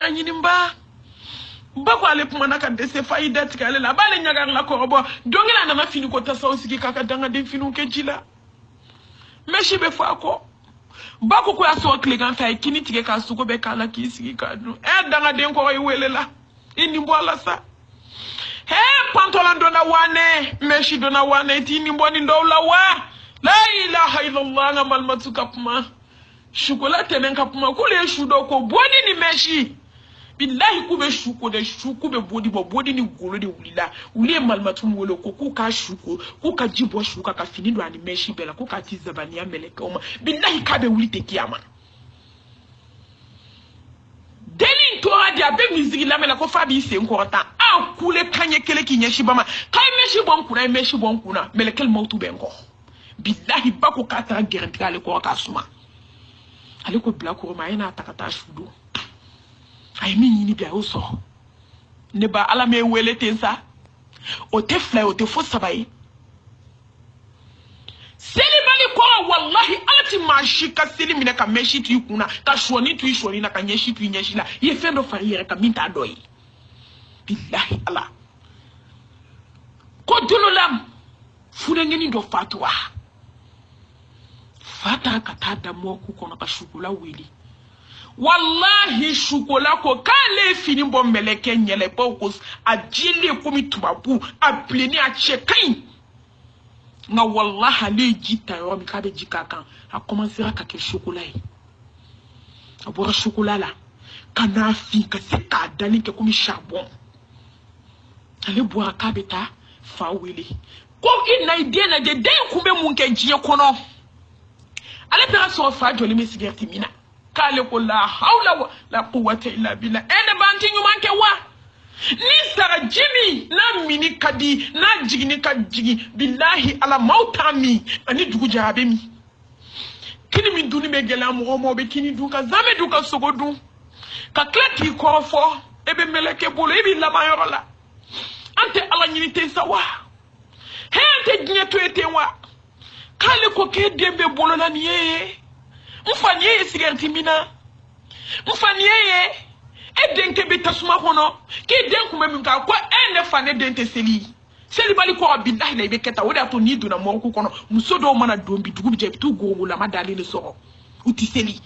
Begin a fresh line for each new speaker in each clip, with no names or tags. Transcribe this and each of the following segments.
Anyinimba. Bako ale kumana ka dese faida tikale la bale nyaga la korobo dongela na mafini ko tasa osiki kaka danga de finu ke jila meshi be fako bako ko aso klegan fa kini tike ka suko be kala ki siki ka du danga de ko welela ini mbola sa pantolan dona wane meshi dona wane tini mboni ndowla wa la ilaha illallah ngamal matuka puma chocolate nenka puma kule shudo ko bodi ni meshi billahi kube shuko de shuko be bodi ni golo de wulila wuli malmatu wolo ko ku ka shuko ku ka jibo shuka ka fini do ani meshi bela ku ka tizabani ya meleke oma billahi ka be wuli te kiyama deli to adia be musique la mela ko fabi se nkota a kule kanye kele kinyeshi bama kai meshi bon kuna melekel mautu bengo billahi bako kata garanti ale ko ka suma ale ko blako ma ina takata shudo ay mi ni bia o so ne ba ala me wele tensa o te fly o te fo sabai seli bali ko wallahi alati mashika seli mina ka meshi tu kuna ka shoni tu shoni na ka nyeshi tu nyeshi la ye fendo fariere ka minta doyi billahi ala ko dololam fune ngeni do fatwa fata ka tada mo ku kono ka shukula wili wallahi shukola ko kale fini bon meleke nyele pokos ajili komi tubabu a pleni a chekin nga wallahi le jita yo mi kabe jikaka a commencer ka ke chocolat yi a bora chocolat la kana fi ka se ka dali ke komi charbon ale boa kabeta fa wele ko ina idea na de kumbe munke jiye kono ale pera so fa joli mi cigarette mina kale ko la hawla la quwwata illa billah ene banti nyumanke wa ni sara jimi na mini kadi na jigini ka jigi billahi ala mautami ani dugu jabe mi kini min duni be gela mo be kini du ka zame du ka sogodu ka klaki ko fo ebe meleke bolo ebi la mayoro la ante ala nyini te sawa he ante gnyeto ete wa kale ko ke dembe bolo na niye mfanye sigareti mina mfanye denke betasuma kono ki denku memi ka ko ene fane dente seli bali ko billahi na be keta woda to ni duna mo ko kono musodo mana dombi dugu je tu gogo la madali ne so uti seli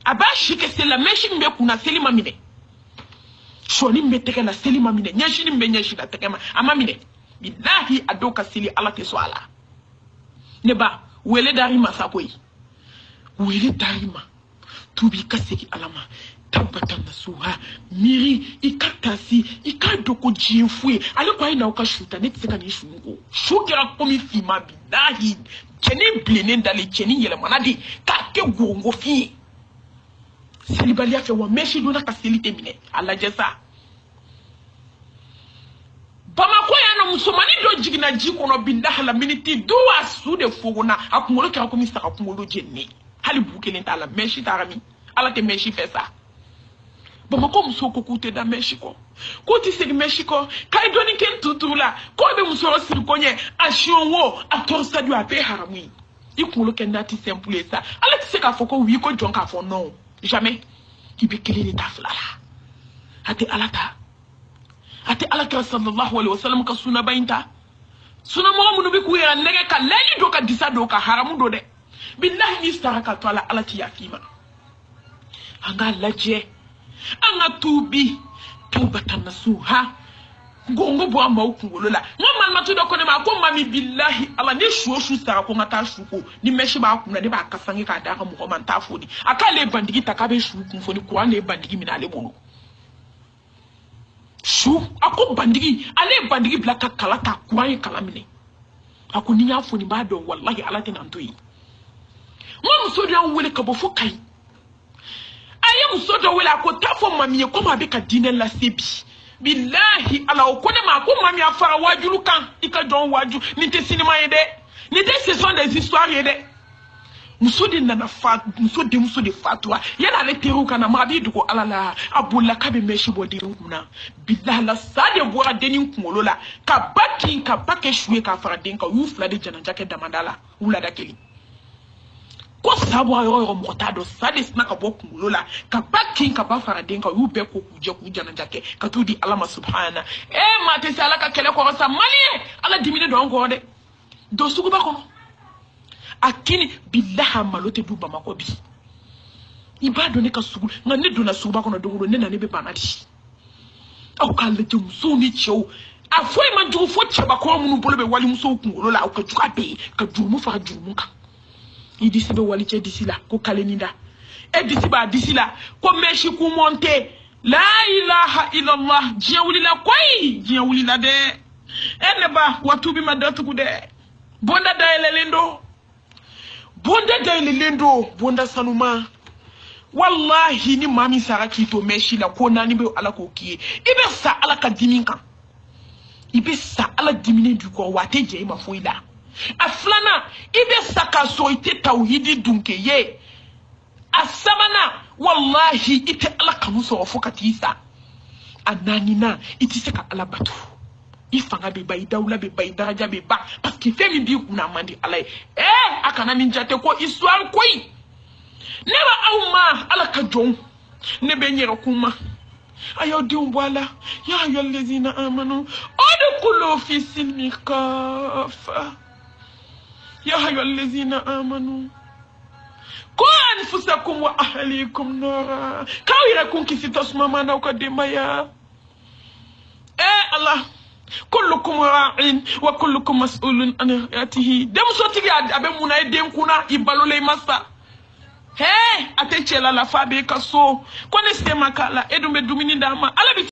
abashi ke sela meshi mbe kuna seli mamine shoni mbe teke la seli mamine nyashi mbe nyashi la teke ma amamine billahi adoka seli ala te so ala ne ba wele dari masakoi wele darima tubi kaseki alama tabatan nasuha miri ikatasi ikadoko jiefue alikuwa ina ukashuta netseka ni shungo shukira komi fima billahi keni blene ndale keni yele manadi kake gongo fi selibali afi wa meshi dona kaselite mine ala jesa bamako yana musomani do jigina jikono billahi la miniti duwa sude fogona akumolo ka komi saka kumolo jenne hali bukelen ta la meshi tarami ala te meshi fesa bamako musoko kute da Mexico koti segi Mexico kai doni ken tutula ko be musoro sirkonye ashionwo atorsa du ape haramui ikulo ken dati simple ça ala ti seka foko wi ko jonka fo non jamais ibekele ni taflala ate alaka sallallahu alaihi wasallam ka suna bainta suna mo mun bi ku ya nege ka leni do ka disa do ka haramu do de billahi ni saraka to ala alati yafima anga laje anga tubi tubatan nasuha gongo bo amba ukungolola ngoma matudo kone ma ko mami billahi ala ni shuoshu sara ko ngata shuko ni meshi ba kuna de ba kasangi ka da mu ko man tafodi akale bandigi takabe shuku foni ko ane bandigi minale bolo shu ako bandigi ale bandigi blaka kalata kuwaye kalamine ako ni ya foni ba do wallahi ala tin antoyi mo musodi an wele ka bo fokai aye musodo wela ko tafo mamiye ko ma be ka dinen la sebi billahi ala o kone ma ko mami afara wajulu kan ika don waju ni te cinema yede ni te ce sont des histoires yede musodi nana fa musodi fatwa yana le teru kana ma bi duko ala la abulla ka be meshi bo diru kuna billahi la sade bora denin kumolola ka baki ka pake shuwe ka fara den ka ufla de jananja ke damandala ula dakeli ko sabo ayo motado sadis na ka boku lola ka bakin ka ba faraden ka ube ko kuje ku jana jake ka tudi alama subhana mate sala ka kele ko sa mali ala dimine do ngode do sugu ba ko akini billaha malote duba makobi ibado ne ka sugu ngane do na sugu ba ko no do ne na ne be banadi au ka le tum so ni chew afoi man ju fo cheba ko mu bolo be wali muso ku lola au ka ju ka be ka ju mu fa ju mu ka idisi be wali che disi la ko kalenida disi ba disi la ko meshi ku monte la ilaha illallah jiawuli la koy jiawuli la de ba watubi madatu ku de bonda daile lendo bonda sanuma wallahi ni mami saraki to meshi la ko nani be ala ko kiye ibe sa ala ka diminka ibe sa ala dimine du ko wate je ma foila aflana ibe saka soite tauhidi dunke ye asamana wallahi ite ala kamuso ofokati isa ananina iti seka ala batu ifanga be bay dawla be bay daraja be ba parce que femi bi kuna mandi alay akana ninjate ko histoire koy neba awma ala ka jon ne be nyero kuma ayo di wala ya ayyuhallazina amanu udkhulu fi silmi kafa يا أيها الذين آمنوا قوا أنفسكم وأهليكم نارا كاويركم كي تسمع ما نقدم يا الله كلكم راع وكلكم مسؤول عن رعيته دم صوتي أبي مناي دم كنا يبالو لي مسا ate chela la fabe kaso kone sema kala edu me dumini dama ala